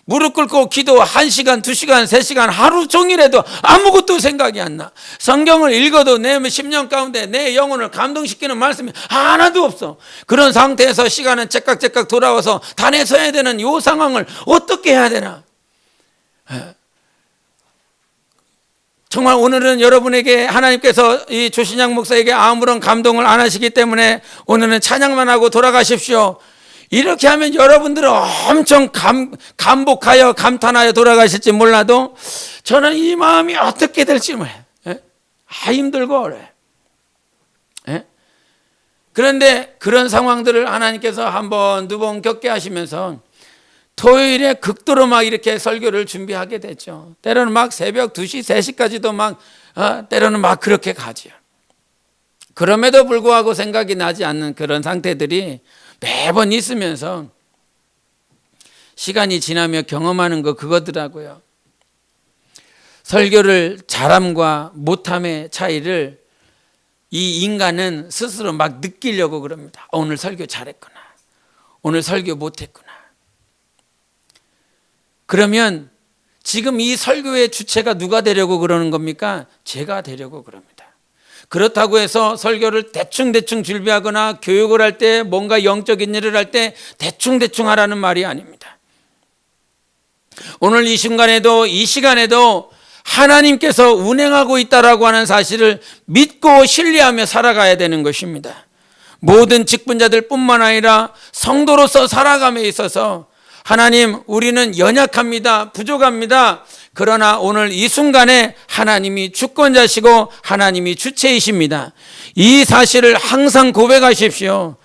무릎 꿇고 기도 1시간, 2시간, 3시간 하루 종일 해도 아무것도 생각이 안 나. 성경을 읽어도 내 10년 가운데 내 영혼을 감동시키는 말씀이 하나도 없어. 그런 상태에서 시간은 째깍째깍 돌아와서 단에 서야 되는 이 상황을 어떻게 해야 되나. 정말 오늘은 여러분에게 하나님께서 이 조신양 목사에게 아무런 감동을 안 하시기 때문에 오늘은 찬양만 하고 돌아가십시오. 이렇게 하면 여러분들은 엄청 감복하여 감탄하여 돌아가실지 몰라도 저는 이 마음이 어떻게 될지 몰라요. 힘들고 어려워요. 그런데 그런 상황들을 하나님께서 한 번, 두 번 겪게 하시면서 토요일에 극도로 막 이렇게 설교를 준비하게 됐죠. 때로는 막 새벽 2시, 3시까지도 막 때로는 막 그렇게 가죠. 그럼에도 불구하고 생각이 나지 않는 그런 상태들이 매번 있으면서 시간이 지나며 경험하는 거 그거더라고요. 설교를 잘함과 못함의 차이를 이 인간은 스스로 막 느끼려고 그럽니다. 오늘 설교 잘했구나. 오늘 설교 못했구나. 그러면 지금 이 설교의 주체가 누가 되려고 그러는 겁니까? 제가 되려고 그럽니다. 그렇다고 해서 설교를 대충 준비하거나 교육을 할 때 뭔가 영적인 일을 할 때 대충 하라는 말이 아닙니다. 오늘 이 순간에도 이 시간에도 하나님께서 운행하고 있다라고 하는 사실을 믿고 신뢰하며 살아가야 되는 것입니다. 모든 직분자들 뿐만 아니라 성도로서 살아감에 있어서 하나님, 우리는 연약합니다. 부족합니다. 그러나 오늘 이 순간에 하나님이 주권자시고 하나님이 주체이십니다. 이 사실을 항상 고백하십시오.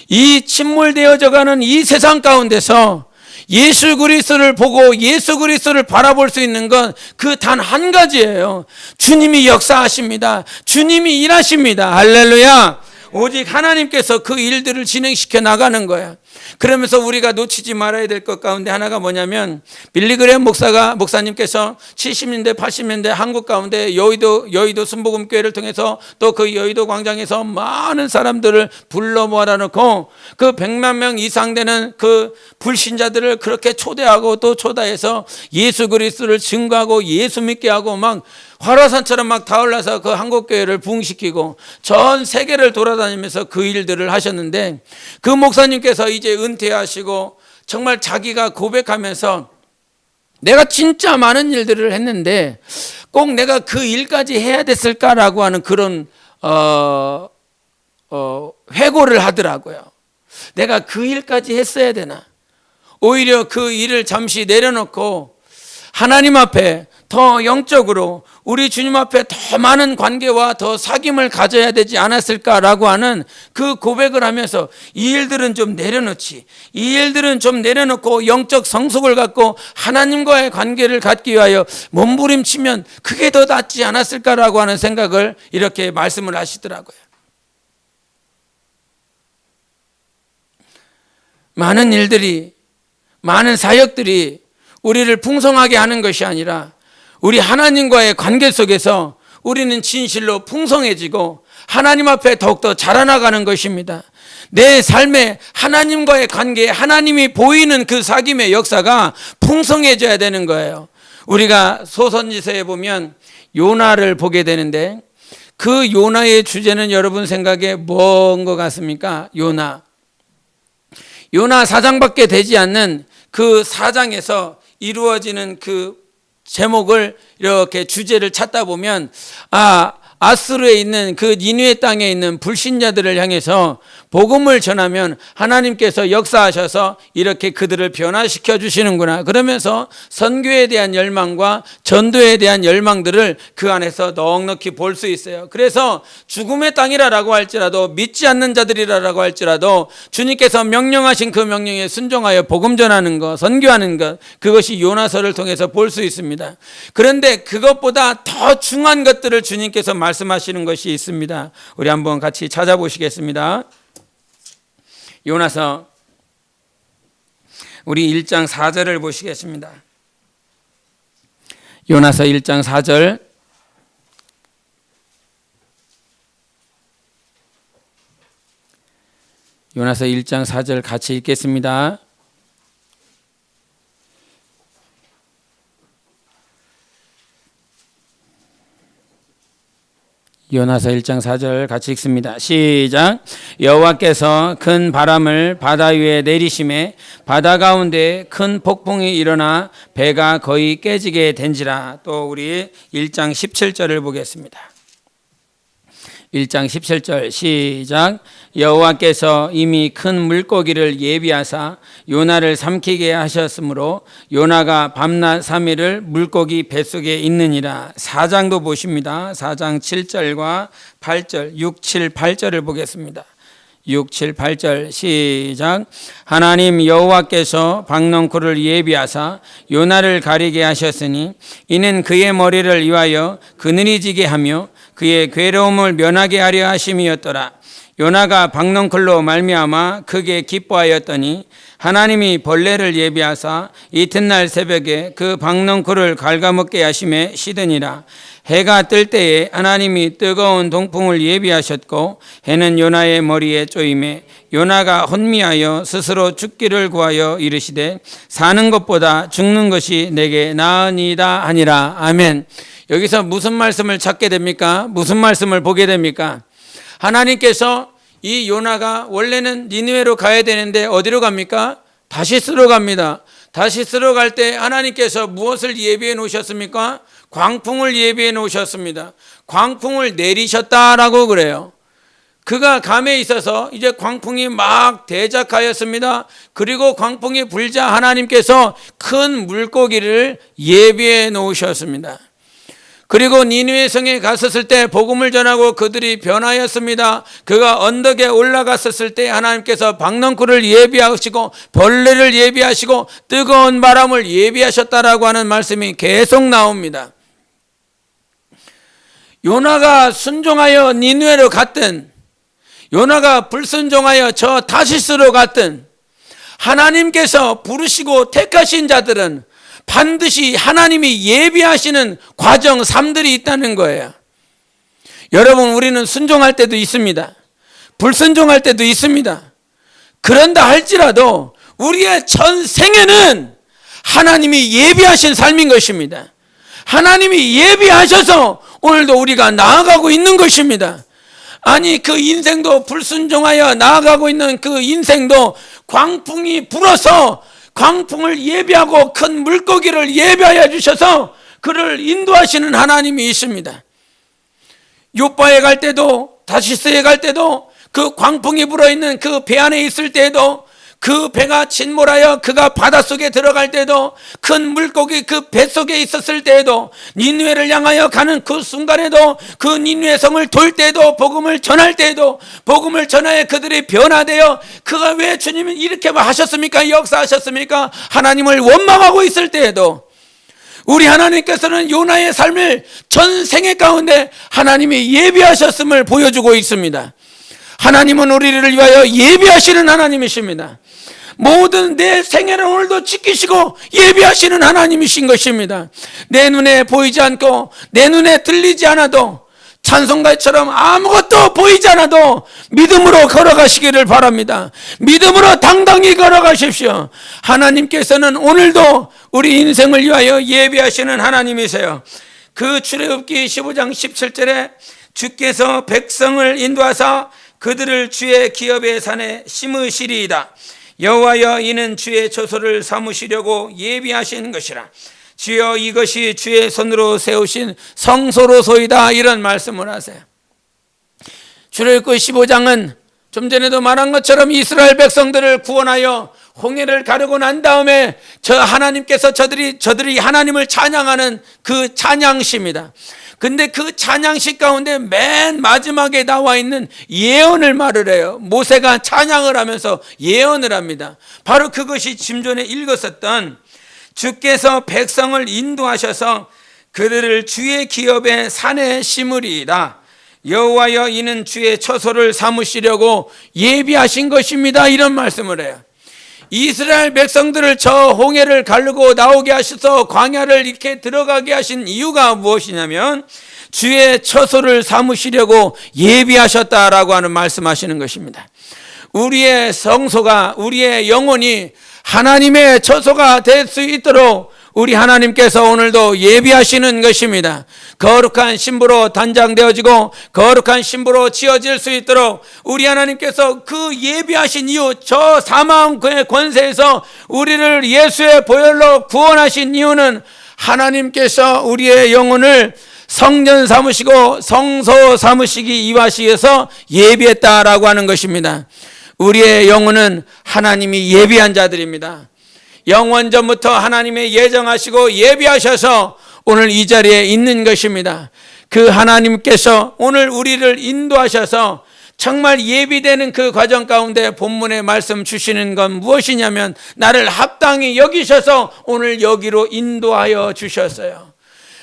이 침몰되어져가는 이 세상 가운데서 예수 그리스도를 보고 예수 그리스도를 바라볼 수 있는 건 그 단 한 가지예요. 주님이 역사하십니다. 주님이 일하십니다. 할렐루야. 오직 하나님께서 그 일들을 진행시켜 나가는 거야. 그러면서 우리가 놓치지 말아야 될 것 가운데 하나가 뭐냐면 빌리그레엄 목사님께서 70년대 80년대 한국 가운데 여의도 순복음교회를 통해서 또 그 여의도 광장에서 많은 사람들을 불러 모아놓고 그 100만 명 이상 되는 그 불신자들을 그렇게 초대하고 또 초대해서 예수 그리스도를 증거하고 예수 믿게 하고 막 화라산처럼 막 타올라서 그 한국교회를 부흥시키고 전 세계를 돌아다니면서 그 일들을 하셨는데 그 목사님께서 이제 은퇴하시고 정말 자기가 고백하면서 내가 진짜 많은 일들을 했는데 꼭 내가 그 일까지 해야 됐을까라고 하는 그런 회고를 하더라고요. 내가 그 일까지 했어야 되나? 오히려 그 일을 잠시 내려놓고 하나님 앞에 더 영적으로 우리 주님 앞에 더 많은 관계와 더 사귐을 가져야 되지 않았을까라고 하는 그 고백을 하면서 이 일들은 좀 내려놓지, 이 일들은 좀 내려놓고 영적 성숙을 갖고 하나님과의 관계를 갖기 위하여 몸부림치면 그게 더 낫지 않았을까라고 하는 생각을 이렇게 말씀을 하시더라고요. 많은 일들이, 많은 사역들이 우리를 풍성하게 하는 것이 아니라 우리 하나님과의 관계 속에서 우리는 진실로 풍성해지고 하나님 앞에 더욱더 자라나가는 것입니다. 내 삶에 하나님과의 관계에 하나님이 보이는 그 사귐의 역사가 풍성해져야 되는 거예요. 우리가 소선지서에 보면 요나를 보게 되는데 그 요나의 주제는 여러분 생각에 뭔 것 같습니까? 요나 4장밖에 되지 않는 그 4장에서 이루어지는 그 제목을 이렇게 주제를 찾다 보면 아수르에 있는 그 니느웨 땅에 있는 불신자들을 향해서 복음을 전하면 하나님께서 역사하셔서 이렇게 그들을 변화시켜 주시는구나. 그러면서 선교에 대한 열망과 전도에 대한 열망들을 그 안에서 넉넉히 볼 수 있어요. 그래서 죽음의 땅이라고 할지라도 믿지 않는 자들이라고 할지라도 주님께서 명령하신 그 명령에 순종하여 복음 전하는 것, 선교하는 것, 그것이 요나서를 통해서 볼 수 있습니다. 그런데 그것보다 더 중요한 것들을 주님께서 말씀하시는 것이 있습니다. 우리 한번 같이 찾아보시겠습니다. 요나서 우리 1장 4절을 보시겠습니다. 요나서 1장 4절. 요나서 1장 4절 같이 읽겠습니다. 요나서 1장 4절 같이 읽습니다. 시작. 여호와께서 큰 바람을 바다 위에 내리심에 바다 가운데 큰 폭풍이 일어나 배가 거의 깨지게 된지라. 또 우리 1장 17절을 보겠습니다. 1장 17절 시작. 여호와께서 이미 큰 물고기를 예비하사 요나를 삼키게 하셨으므로 요나가 밤낮 3일을 물고기 뱃속에 있느니라. 4장도 보십니다. 4장 7절과 8절, 6, 7, 8절을 보겠습니다. 6, 7, 8절 시작. 하나님 여호와께서 박넝쿨을 예비하사 요나를 가리게 하셨으니 이는 그의 머리를 위하여 그늘이 지게 하며 그의 괴로움을 면하게 하려 하심이었더라. 요나가 박넝쿨로 말미암아 크게 기뻐하였더니 하나님이 벌레를 예비하사 이튿날 새벽에 그 박넝쿨을 갉아먹게 하심에 시드니라. 해가 뜰 때에 하나님이 뜨거운 동풍을 예비하셨고 해는 요나의 머리에 쪼임에 요나가 혼미하여 스스로 죽기를 구하여 이르시되 사는 것보다 죽는 것이 내게 나으니이다 하니라. 아멘. 여기서 무슨 말씀을 찾게 됩니까? 무슨 말씀을 보게 됩니까? 하나님께서 이 요나가 원래는 니느웨로 가야 되는데 어디로 갑니까? 다시스로 갑니다. 다시스로 갈 때 하나님께서 무엇을 예비해 놓으셨습니까? 광풍을 예비해 놓으셨습니다. 광풍을 내리셨다라고 그래요. 그가 감에 있어서 이제 광풍이 막 대작하였습니다. 그리고 광풍이 불자 하나님께서 큰 물고기를 예비해 놓으셨습니다. 그리고 니느웨 성에 갔었을 때 복음을 전하고 그들이 변하였습니다. 그가 언덕에 올라갔었을 때 하나님께서 박넝쿨을 예비하시고 벌레를 예비하시고 뜨거운 바람을 예비하셨다라고 하는 말씀이 계속 나옵니다. 요나가 순종하여 니느웨로 갔든 요나가 불순종하여 저 다시스로 갔든 하나님께서 부르시고 택하신 자들은 반드시 하나님이 예비하시는 과정, 삶들이 있다는 거예요. 여러분, 우리는 순종할 때도 있습니다. 불순종할 때도 있습니다. 그런다 할지라도 우리의 전생에는 하나님이 예비하신 삶인 것입니다. 하나님이 예비하셔서 오늘도 우리가 나아가고 있는 것입니다. 아니, 그 인생도 불순종하여 나아가고 있는 그 인생도 광풍이 불어서 광풍을 예비하고 큰 물고기를 예비하여 주셔서 그를 인도하시는 하나님이 있습니다. 요빠에 갈 때도 다시스에 갈 때도 그 광풍이 불어있는 그 배 안에 있을 때에도 그 배가 침몰하여 그가 바닷속에 들어갈 때도 큰 물고기 그 뱃속에 있었을 때에도 니느웨를 향하여 가는 그 순간에도 그 니느웨 성을 돌 때에도 복음을 전할 때에도 복음을 전하여 그들이 변화되어 그가 왜 주님은 이렇게 하셨습니까? 역사하셨습니까? 하나님을 원망하고 있을 때에도 우리 하나님께서는 요나의 삶을 전생애 가운데 하나님이 예비하셨음을 보여주고 있습니다. 하나님은 우리를 위하여 예비하시는 하나님이십니다. 모든 내 생애를 오늘도 지키시고 예비하시는 하나님이신 것입니다. 내 눈에 보이지 않고 내 눈에 들리지 않아도 찬송가처럼 아무것도 보이지 않아도 믿음으로 걸어가시기를 바랍니다. 믿음으로 당당히 걸어가십시오. 하나님께서는 오늘도 우리 인생을 위하여 예비하시는 하나님이세요. 그 출애굽기 15장 17절에 주께서 백성을 인도하사 그들을 주의 기업의 산에 심으시리이다. 여호와여 이는 주의 처소를 삼으시려고 예비하신 것이라. 주여 이것이 주의 손으로 세우신 성소로소이다. 이런 말씀을 하세요. 출애굽기 15장은 좀 전에도 말한 것처럼 이스라엘 백성들을 구원하여 홍해를 가르고 난 다음에 하나님께서 저들이 하나님을 찬양하는 그 찬양시입니다. 근데 그 찬양시 가운데 맨 마지막에 나와 있는 예언을 말을 해요. 모세가 찬양을 하면서 예언을 합니다. 바로 그것이 좀 전에 읽었었던 주께서 백성을 인도하셔서 그들을 주의 기업의 산에 심으리이다. 여호와여 이는 주의 처소를 삼으시려고 예비하신 것입니다. 이런 말씀을 해요. 이스라엘 백성들을 저 홍해를 가르고 나오게 하셔서 광야를 이렇게 들어가게 하신 이유가 무엇이냐면 주의 처소를 삼으시려고 예비하셨다라고 하는 말씀하시는 것입니다. 우리의 성소가, 우리의 영혼이 하나님의 처소가 될 수 있도록 우리 하나님께서 오늘도 예비하시는 것입니다. 거룩한 신부로 단장되어지고 거룩한 신부로 지어질 수 있도록 우리 하나님께서 그 예비하신 이유, 저 사망의 권세에서 우리를 예수의 보혈로 구원하신 이유는 하나님께서 우리의 영혼을 성전 삼으시고 성소 삼으시기 위하시어서 예비했다라고 하는 것입니다. 우리의 영혼은 하나님이 예비한 자들입니다. 영원전부터 하나님의 예정하시고 예비하셔서 오늘 이 자리에 있는 것입니다. 그 하나님께서 오늘 우리를 인도하셔서 정말 예비되는 그 과정 가운데 본문의 말씀 주시는 건 무엇이냐면 나를 합당히 여기셔서 오늘 여기로 인도하여 주셨어요.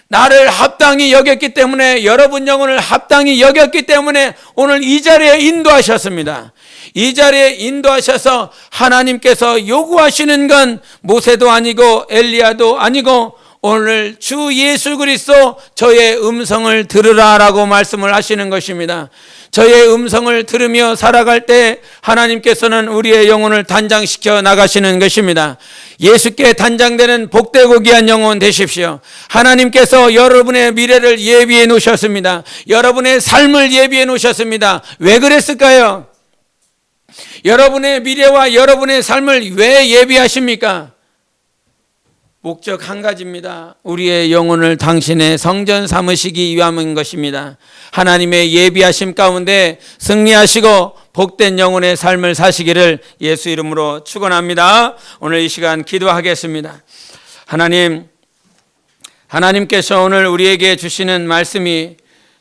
나를 합당히 여겼기 때문에, 여러분 영혼을 합당히 여겼기 때문에 오늘 이 자리에 인도하셨습니다. 이 자리에 인도하셔서 하나님께서 요구하시는 건 모세도 아니고 엘리야도 아니고 오늘 주 예수 그리스도 저의 음성을 들으라라고 말씀을 하시는 것입니다. 저의 음성을 들으며 살아갈 때 하나님께서는 우리의 영혼을 단장시켜 나가시는 것입니다. 예수께 단장되는 복되고 귀한 영혼 되십시오. 하나님께서 여러분의 미래를 예비해 놓으셨습니다. 여러분의 삶을 예비해 놓으셨습니다. 왜 그랬을까요? 여러분의 미래와 여러분의 삶을 왜 예비하십니까? 목적 한 가지입니다. 우리의 영혼을 당신의 성전 삼으시기 위함인 것입니다. 하나님의 예비하심 가운데 승리하시고 복된 영혼의 삶을 사시기를 예수 이름으로 축원합니다. 오늘 이 시간 기도하겠습니다. 하나님께서 오늘 우리에게 주시는 말씀이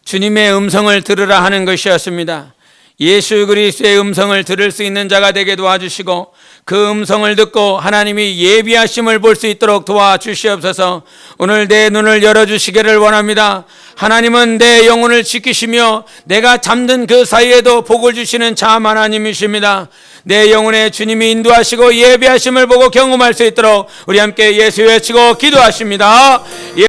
주님의 음성을 들으라 하는 것이었습니다. 예수 그리스도의 음성을 들을 수 있는 자가 되게 도와주시고 그 음성을 듣고 하나님이 예비하심을 볼 수 있도록 도와주시옵소서. 오늘 내 눈을 열어주시기를 원합니다. 하나님은 내 영혼을 지키시며 내가 잠든 그 사이에도 복을 주시는 참 하나님이십니다. 내 영혼에 주님이 인도하시고 예비하심을 보고 경험할 수 있도록 우리 함께 예수 외치고 기도하십니다.